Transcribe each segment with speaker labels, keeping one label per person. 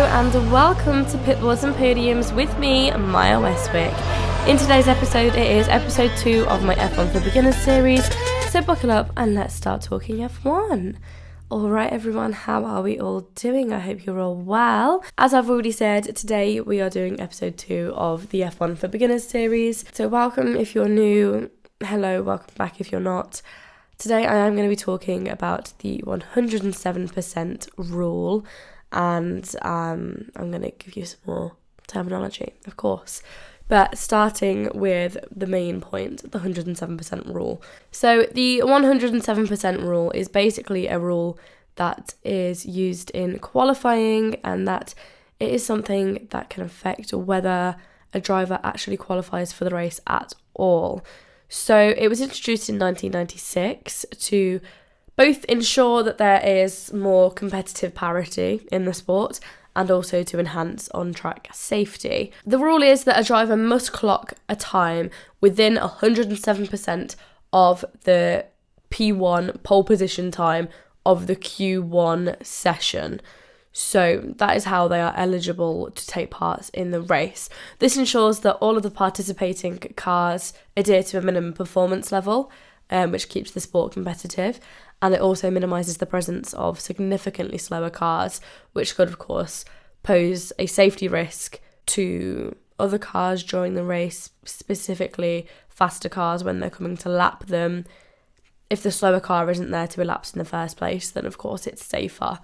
Speaker 1: and welcome to Pitboards and Podiums with me, Maya Westwick. In today's episode, it is episode 2 of my F1 for Beginners series, so buckle up and let's start talking F1. Alright everyone, how are we all doing? I hope you're all well. As I've already said, today we are doing episode 2 of the F1 for Beginners series. So welcome if you're new, hello, welcome back if you're not. Today I am going to be talking about the 107% rule, and I'm going to give you some more terminology, of course. But starting with the main point, the 107% rule. So the 107% rule is basically a rule that is used in qualifying, and that it is something that can affect whether a driver actually qualifies for the race at all. So it was introduced in 1996 to both ensure that there is more competitive parity in the sport and also to enhance on-track safety. The rule is that a driver must clock a time within 107% of the P1 pole position time of the Q1 session. So that is how they are eligible to take part in the race. This ensures that all of the participating cars adhere to a minimum performance level, which keeps the sport competitive, and it also minimises the presence of significantly slower cars, which could of course pose a safety risk to other cars during the race, specifically faster cars when they're coming to lap them. If the slower car isn't there to be lapped in the first place, then of course it's safer,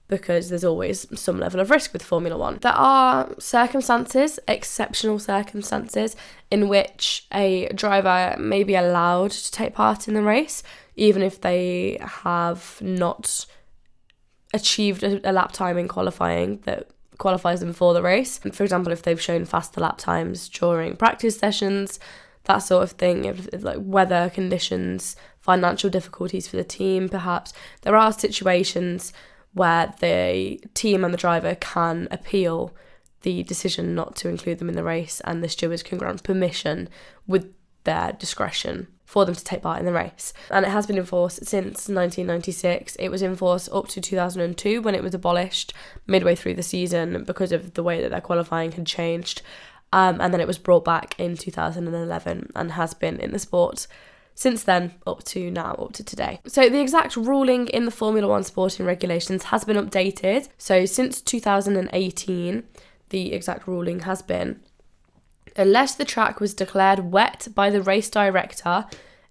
Speaker 1: because there's always some level of risk with Formula One. There are circumstances, exceptional circumstances, in which a driver may be allowed to take part in the race, even if they have not achieved a lap time in qualifying that qualifies them for the race. For example, if they've shown faster lap times during practice sessions, that sort of thing, if like weather conditions, financial difficulties for the team perhaps. There are situations where the team and the driver can appeal the decision not to include them in the race, and the stewards can grant permission with their discretion for them to take part in the race. And it has been in force since 1996. It was in force up to 2002 when it was abolished midway through the season because of the way that their qualifying had changed. And then it was brought back in 2011 and has been in the sport since then up to now, up to today. So the exact ruling in the Formula One sporting regulations has been updated. So since 2018, the exact ruling has been: unless the track was declared wet by the race director,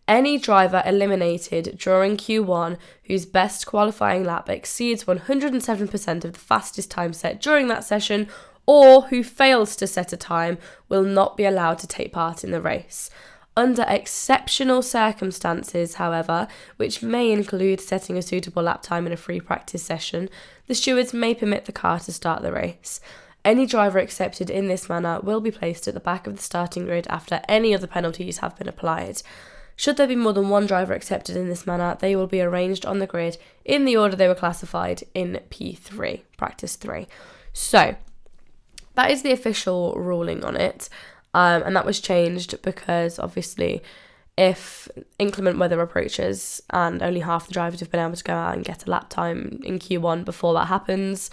Speaker 1: any driver eliminated during Q1 whose best qualifying lap exceeds 107% of the fastest time set during that session, or who fails to set a time, will not be allowed to take part in the race. Under exceptional circumstances, however, which may include setting a suitable lap time in a free practice session, the stewards may permit the car to start the race. Any driver accepted in this manner will be placed at the back of the starting grid after any other penalties have been applied. Should there be more than one driver accepted in this manner, they will be arranged on the grid in the order they were classified in P3, practice 3. So, that is the official ruling on it. And that was changed because obviously if inclement weather approaches and only half the drivers have been able to go out and get a lap time in Q1 before that happens,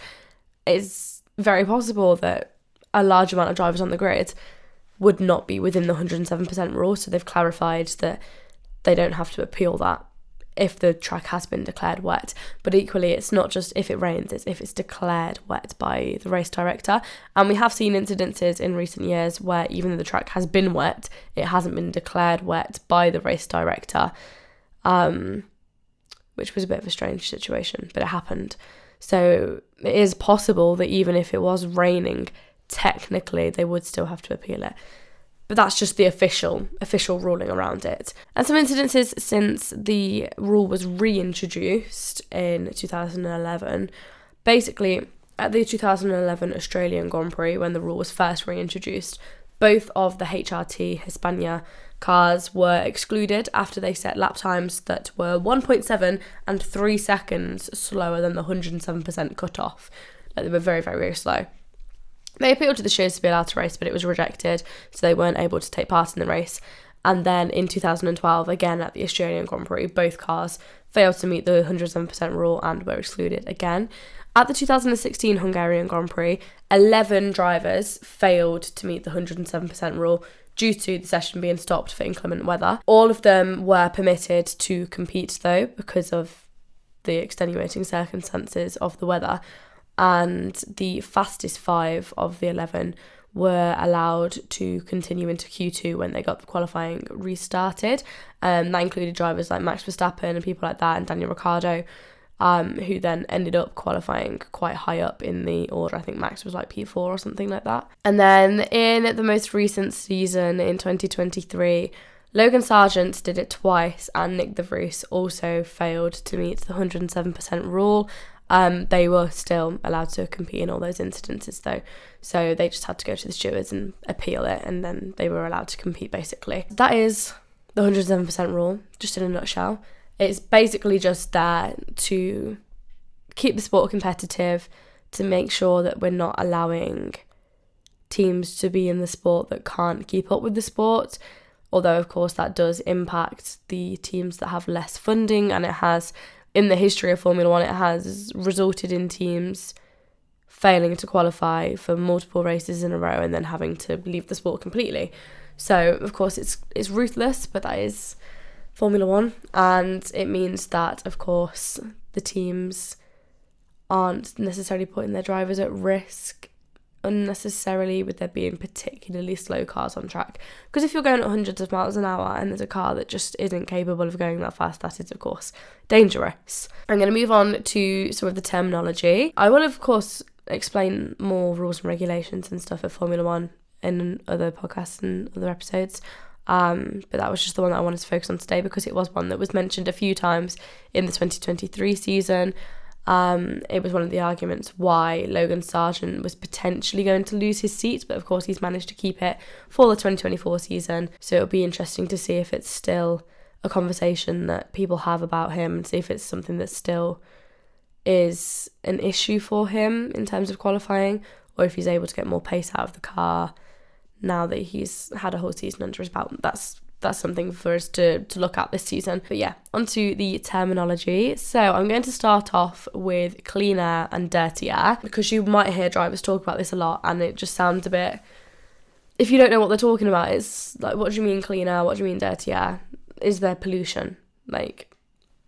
Speaker 1: it's very possible that a large amount of drivers on the grid would not be within the 107% rule. So they've clarified that they don't have to appeal that if the track has been declared wet. But equally, it's not just if it rains, it's if it's declared wet by the race director. And we have seen incidences in recent years where even though the track has been wet, it hasn't been declared wet by the race director, which was a bit of a strange situation, but it happened. So it is possible that even if it was raining, technically they would still have to appeal it. But that's just the official ruling around it. And some incidences since the rule was reintroduced in 2011. Basically, at the 2011 Australian Grand Prix, when the rule was first reintroduced, both of the HRT Hispania cars were excluded after they set lap times that were 1.7 and 3 seconds slower than the 107% cutoff. Like, they were very, very, very slow. They appealed to the stewards to be allowed to race, but it was rejected, so they weren't able to take part in the race. And then in 2012, again at the Australian Grand Prix, both cars failed to meet the 107% rule and were excluded again. At the 2016 Hungarian Grand Prix, 11 drivers failed to meet the 107% rule due to the session being stopped for inclement weather. All of them were permitted to compete though because of the extenuating circumstances of the weather, and the fastest 5 of the 11 were allowed to continue into Q2 when they got the qualifying restarted. That included drivers like Max Verstappen and people like that, and Daniel Ricciardo, who then ended up qualifying quite high up in the order. I think Max was like P4 or something like that. And then in the most recent season in 2023, Logan Sargent did it twice, and Nick de Vries also failed to meet the 107% rule. They were still allowed to compete in all those incidences though, so they just had to go to the stewards and appeal it, and then they were allowed to compete basically. That is the 107% rule, just in a nutshell. It's basically just there to keep the sport competitive, to make sure that we're not allowing teams to be in the sport that can't keep up with the sport, although of course that does impact the teams that have less funding, and it has, in the history of Formula One, it has resulted in teams failing to qualify for multiple races in a row and then having to leave the sport completely. So of course it's ruthless, but that is Formula One, and it means that of course the teams aren't necessarily putting their drivers at risk unnecessarily with there being particularly slow cars on track, because if you're going at hundreds of miles an hour and there's a car that just isn't capable of going that fast, that is of course dangerous. I'm going to move on to some of the terminology. I will of course explain more rules and regulations and stuff of Formula One in other podcasts and other episodes, but that was just the one that I wanted to focus on today because it was one that was mentioned a few times in the 2023 season. It was one of the arguments why Logan Sargent was potentially going to lose his seat, but of course he's managed to keep it for the 2024 season, so it'll be interesting to see if it's still a conversation that people have about him and see if it's something that still is an issue for him in terms of qualifying, or if he's able to get more pace out of the car now that he's had a whole season under his belt. That's something for us to look at this season. But yeah, onto the terminology. So I'm going to start off with clean air and dirty air, because you might hear drivers talk about this a lot and it just sounds a bit, if you don't know what they're talking about, it's like, what do you mean clean air? What do you mean dirty air? Is there pollution? Like,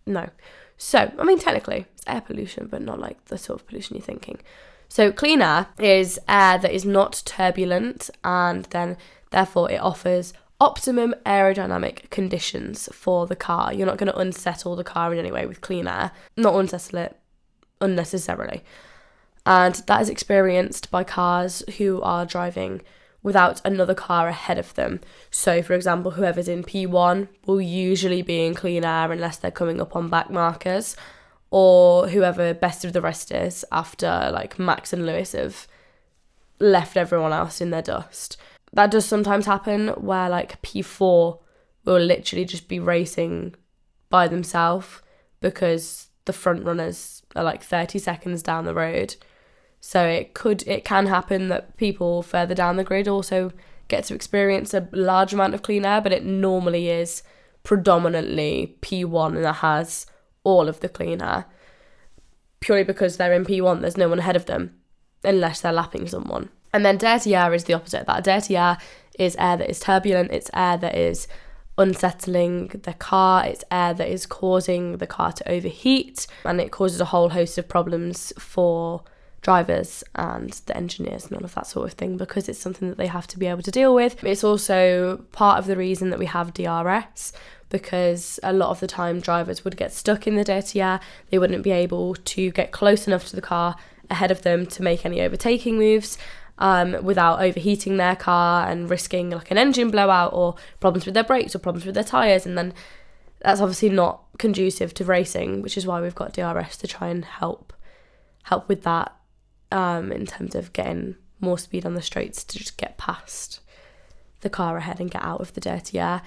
Speaker 1: no. So, I mean, technically it's air pollution, but not like the sort of pollution you're thinking. So clean air is air that is not turbulent, and then therefore it offers optimum aerodynamic conditions for the car. You're not going to unsettle the car in any way with clean air, not unsettle it unnecessarily. And that is experienced by cars who are driving without another car ahead of them. So for example, whoever's in P1 will usually be in clean air unless they're coming up on back markers, or whoever best of the rest is after like Max and Lewis have left everyone else in their dust. That does sometimes happen where like P4 will literally just be racing by themselves because the front runners are like 30 seconds down the road. So it can happen that people further down the grid also get to experience a large amount of clean air, but it normally is predominantly P1 that has all of the clean air, purely because they're in P1, there's no one ahead of them unless they're lapping someone. And then dirty air is the opposite of that. Dirty air is air that is turbulent, it's air that is unsettling the car, it's air that is causing the car to overheat, and it causes a whole host of problems for drivers and the engineers and all of that sort of thing, because it's something that they have to be able to deal with. It's also part of the reason that we have DRS, because a lot of the time drivers would get stuck in the dirty air. They wouldn't be able to get close enough to the car ahead of them to make any overtaking moves without overheating their car and risking like an engine blowout or problems with their brakes or problems with their tyres, and then that's obviously not conducive to racing, which is why we've got DRS to try and help with that, in terms of getting more speed on the straights to just get past the car ahead and get out of the dirty air.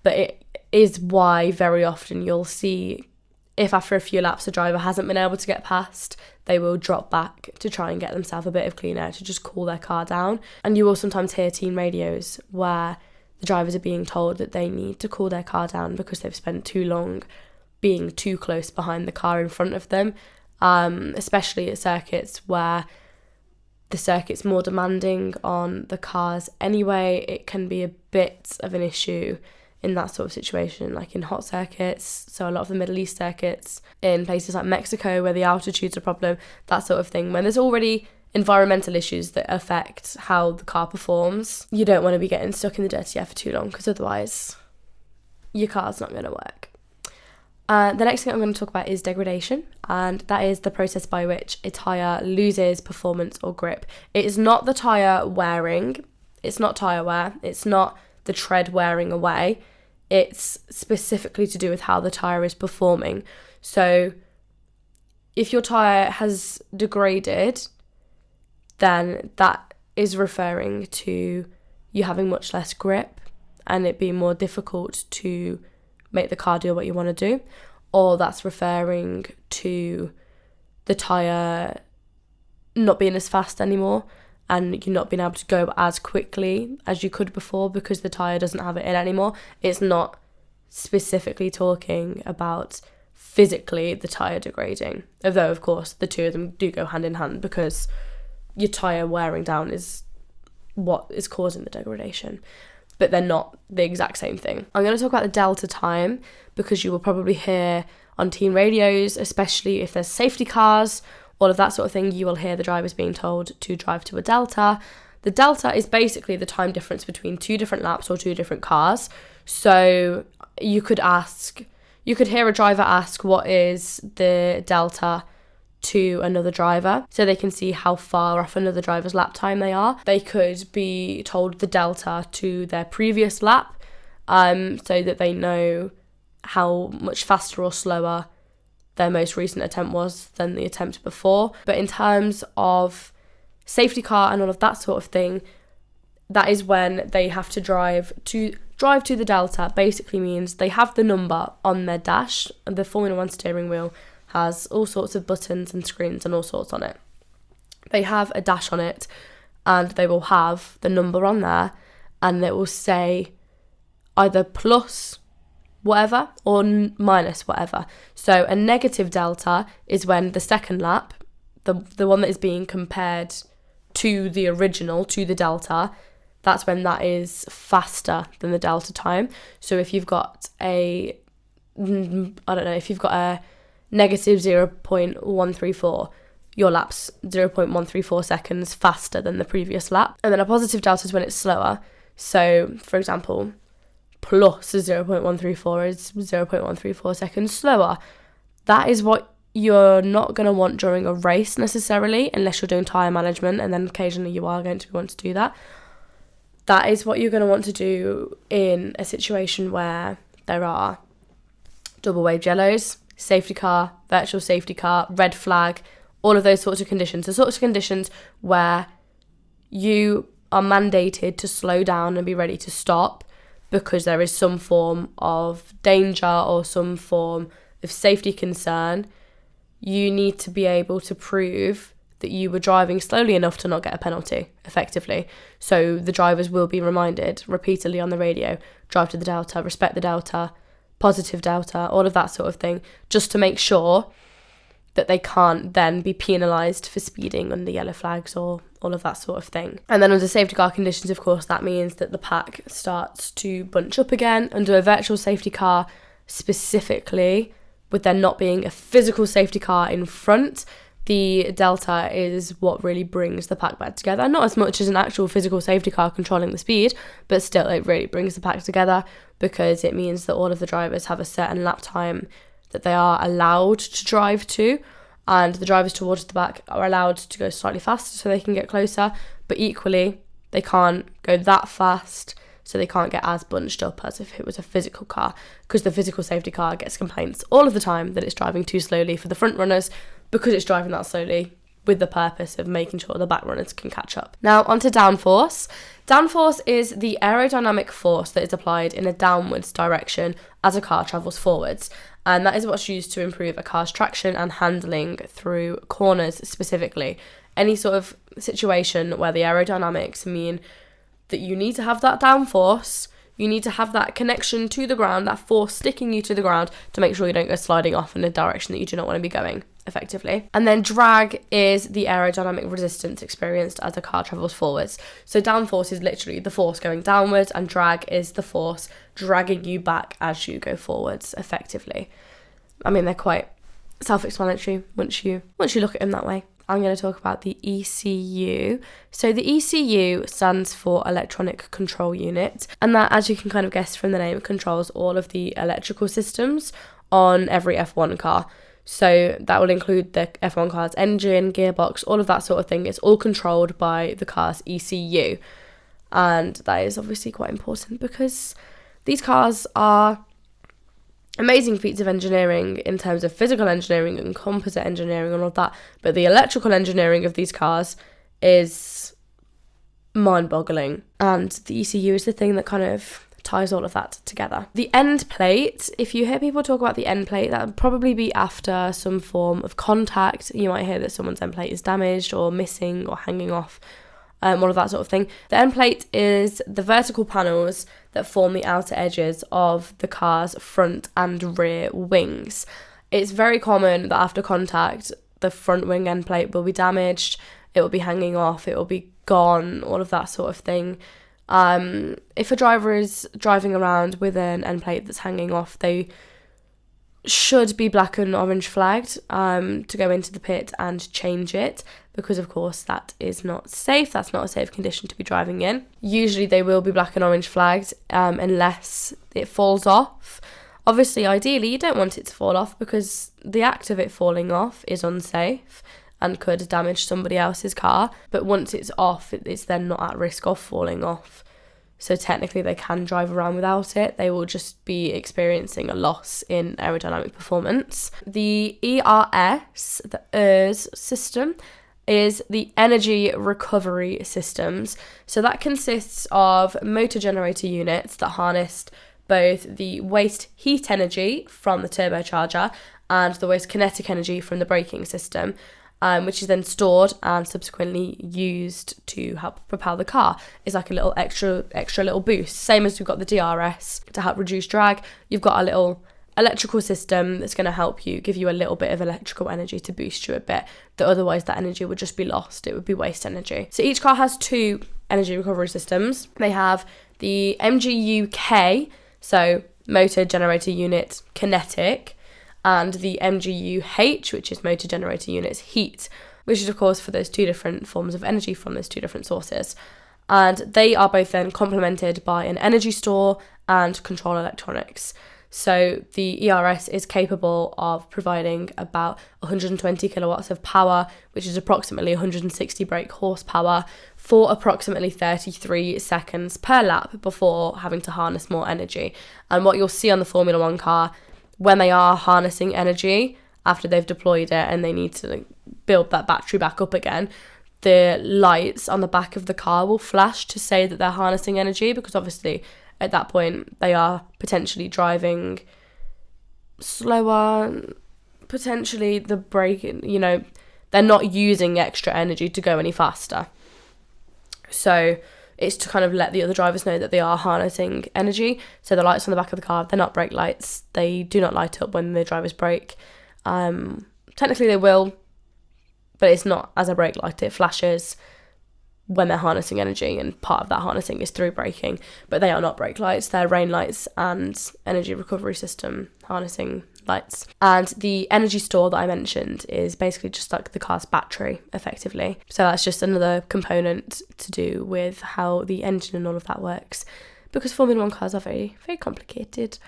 Speaker 1: But it is why very often you'll see, if after a few laps a driver hasn't been able to get past, they will drop back to try and get themselves a bit of clean air to just cool their car down. And you will sometimes hear team radios where the drivers are being told that they need to cool their car down because they've spent too long being too close behind the car in front of them, especially at circuits where the circuit's more demanding on the cars anyway. It can be a bit of an issue in that sort of situation, like in hot circuits, so a lot of the Middle East circuits, in places like Mexico where the altitude's a problem, that sort of thing. When there's already environmental issues that affect how the car performs, you don't want to be getting stuck in the dirty air for too long, because otherwise your car's not going to work. The next thing I'm going to talk about is degradation, and that is the process by which a tyre loses performance or grip. It is not the tyre wearing, it's not tyre wear, it's not the tread wearing away, it's specifically to do with how the tyre is performing. So if your tyre has degraded, then that is referring to you having much less grip and it being more difficult to make the car do what you want to do, or that's referring to the tyre not being as fast anymore and you're not being able to go as quickly as you could before because the tyre doesn't have it in anymore. It's not specifically talking about physically the tyre degrading, although of course the two of them do go hand in hand, because your tyre wearing down is what is causing the degradation, but they're not the exact same thing. I'm going to talk about the delta time because you will probably hear on teen radios, especially if there's safety cars, all of that sort of thing, you will hear the drivers being told to drive to a delta. The delta is basically the time difference between two different laps or two different cars. So you could hear a driver ask what is the delta to another driver, so they can see how far off another driver's lap time they are. They could be told the delta to their previous lap, so that they know how much faster or slower their most recent attempt was than the attempt before. But in terms of safety car and all of that sort of thing, that is when they have to drive to the delta. Basically means they have the number on their dash, and the Formula 1 steering wheel has all sorts of buttons and screens and all sorts on it. They have a dash on it and they will have the number on there, and it will say either plus whatever or minus whatever. So a negative delta is when the second lap, the one that is being compared to the original, to the delta, that's when that is faster than the delta time. So if you've got a negative 0.134, your lap's 0.134 seconds faster than the previous lap. And then a positive delta is when it's slower. So, for example, plus 0.134 is 0.134 seconds slower. That is what you're not going to want during a race necessarily, unless you're doing tyre management, and then occasionally you are going to want to do that. That is what you're going to want to do in a situation where there are double wave yellows, safety car, virtual safety car, red flag, all of those sorts of conditions. The sorts of conditions where you are mandated to slow down and be ready to stop because there is some form of danger or some form of safety concern. You need to be able to prove that you were driving slowly enough to not get a penalty, effectively. So the drivers will be reminded repeatedly on the radio, drive to the delta, respect the delta, positive delta, all of that sort of thing, just to make sure that they can't then be penalised for speeding under yellow flags or all of that sort of thing. And then under safety car conditions, of course, that means that the pack starts to bunch up again. Under a virtual safety car specifically, with there not being a physical safety car in front, the delta is what really brings the pack back together. Not as much as an actual physical safety car controlling the speed, but still it really brings the pack together because it means that all of the drivers have a certain lap time that they are allowed to drive to, and the drivers towards the back are allowed to go slightly faster so they can get closer, but equally they can't go that fast, so they can't get as bunched up as if it was a physical car, because the physical safety car gets complaints all of the time that it's driving too slowly for the front runners because it's driving that slowly with the purpose of making sure the back runners can catch up. Now onto downforce. Downforce is the aerodynamic force that is applied in a downwards direction as a car travels forwards, and that is what's used to improve a car's traction and handling through corners specifically. Any sort of situation where the aerodynamics mean that you need to have that downforce You need to have that connection to the ground, that force sticking you to the ground to make sure you don't go sliding off in a direction that you do not want to be going, effectively. And then drag is the aerodynamic resistance experienced as a car travels forwards. So downforce is literally the force going downwards, and drag is the force dragging you back as you go forwards, effectively. I mean, they're quite self-explanatory once you look at them that way. I'm going to talk about the ECU. So the ECU stands for Electronic Control Unit, and that, as you can kind of guess from the name, controls all of the electrical systems on every F1 car. So that will include the F1 car's engine, gearbox, all of that sort of thing. It's all controlled by the car's ECU, and that is obviously quite important because these cars are amazing feats of engineering in terms of physical engineering and composite engineering and all of that, but the electrical engineering of these cars is mind-boggling, and the ECU is the thing that kind of ties all of that together. The end plate, if you hear people talk about the end plate, that would probably be after some form of contact. You might hear that someone's end plate is damaged or missing or hanging off, all of that sort of thing. The end plate is the vertical panels that form the outer edges of the car's front and rear wings. It's very common that after contact, the front wing end plate will be damaged, it will be hanging off, it will be gone, all of that sort of thing. If a driver is driving around with an end plate that's hanging off, they should be black and orange flagged to go into the pit and change it, because of course that is not safe. That's not a safe condition to be driving in. Usually they will be black and orange flagged unless it falls off. Obviously, ideally you don't want it to fall off because the act of it falling off is unsafe and could damage somebody else's car, but once it's off, it's then not at risk of falling off. So technically they can drive around without it. They will just be experiencing a loss in aerodynamic performance. The ERS, the ERS system, is the energy recovery systems. So that consists of motor generator units that harness both the waste heat energy from the turbocharger and the waste kinetic energy from the braking system, which is then stored and subsequently used to help propel the car. It's like a little extra little boost. Same as we've got the DRS to help reduce drag, you've got a little electrical system that's going to help you, give you a little bit of electrical energy to boost you a bit, that otherwise that energy would just be lost. It would be waste energy. So each car has two energy recovery systems. They have the MGU-K, so motor generator unit kinetic, and the MGU-H, which is motor generator units heat, which is of course for those two different forms of energy from those two different sources. And they are both then complemented by an energy store and control electronics. So the ERS is capable of providing about 120 kilowatts of power, which is approximately 160 brake horsepower, for approximately 33 seconds per lap before having to harness more energy. And what you'll see on the Formula One car, when they are harnessing energy after they've deployed it and they need to build that battery back up again, the lights on the back of the car will flash to say that they're harnessing energy, because obviously at that point they are potentially driving slower, potentially the braking, they're not using extra energy to go any faster. So it's to kind of let the other drivers know that they are harnessing energy. So the lights on the back of the car, they're not brake lights. They do not light up when the drivers brake. Technically they will, but it's not as a brake light. It flashes when they're harnessing energy, and part of that harnessing is through braking. But they are not brake lights. They're rain lights and energy recovery system harnessing lights. And the energy store that I mentioned is basically just like the car's battery, effectively. So that's just another component to do with how the engine and all of that works, because Formula One cars are very, very complicated.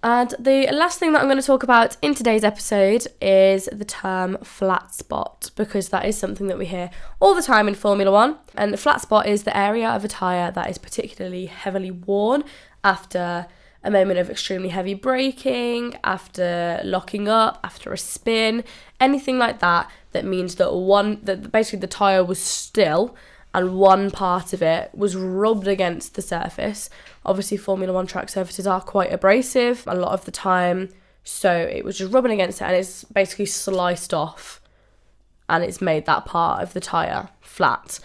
Speaker 1: And the last thing that I'm going to talk about in today's episode is the term flat spot, because that is something that we hear all the time in Formula One. And the flat spot is the area of a tyre that is particularly heavily worn after a moment of extremely heavy braking, after locking up, after a spin, anything like that, that means that basically the tyre was still and one part of it was rubbed against the surface. Obviously, Formula One track surfaces are quite abrasive a lot of the time, so it was just rubbing against it and it's basically sliced off and it's made that part of the tyre flat.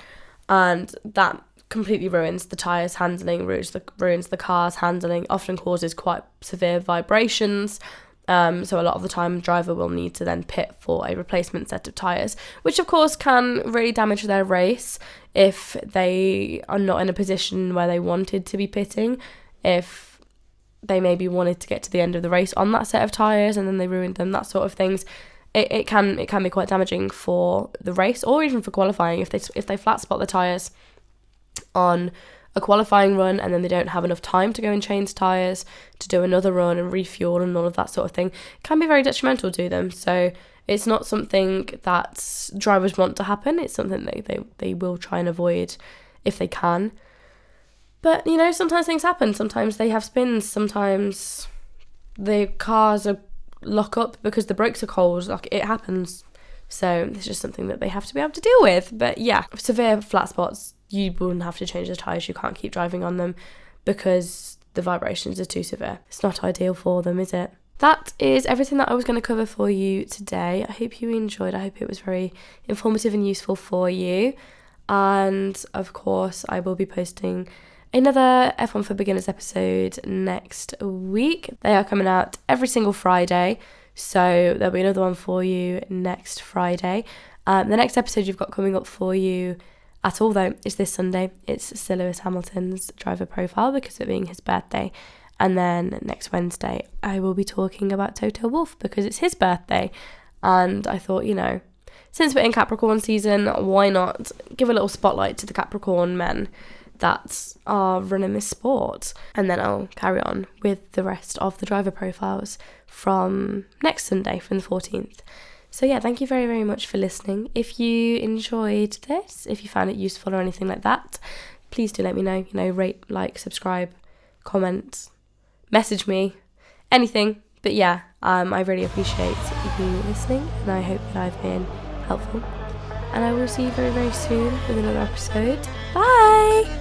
Speaker 1: And that completely ruins the tyres handling, ruins the car's handling, often causes quite severe vibrations. So a lot of the time, the driver will need to then pit for a replacement set of tyres, which of course can really damage their race if they are not in a position where they wanted to be pitting, if they maybe wanted to get to the end of the race on that set of tyres and then they ruined them, that sort of things. It can be quite damaging for the race, or even for qualifying if they flat spot the tyres on a qualifying run and then they don't have enough time to go and change tyres to do another run and refuel and all of that sort of thing. It can be very detrimental to them. So it's not something that drivers want to happen. It's something that they will try and avoid if they can. But, you know, sometimes things happen. Sometimes they have spins. Sometimes the cars lock up because the brakes are cold. Like, it happens. So it's just something that they have to be able to deal with. But yeah, severe flat spots, you wouldn't have to change the tyres. You can't keep driving on them because the vibrations are too severe. It's not ideal for them, is it? That is everything that I was going to cover for you today. I hope you enjoyed. I hope it was very informative and useful for you. And of course, I will be posting another F1 for Beginners episode next week. They are coming out every single Friday. So there'll be another one for you next Friday. The next episode you've got coming up for you at all, though, is this Sunday. It's Sir Lewis Hamilton's driver profile because of it being his birthday. And then next Wednesday, I will be talking about Toto Wolff because it's his birthday. And I thought, you know, since we're in Capricorn season, why not give a little spotlight to the Capricorn men that are running this sport? And then I'll carry on with the rest of the driver profiles from next Sunday, from the 14th. So yeah, thank you very, very much for listening. If you enjoyed this, if you found it useful or anything like that, please do let me know. You know, rate, like, subscribe, comment, message me, anything. But yeah, I really appreciate you listening, and I hope that I've been helpful. And I will see you very, very soon with another episode. Bye!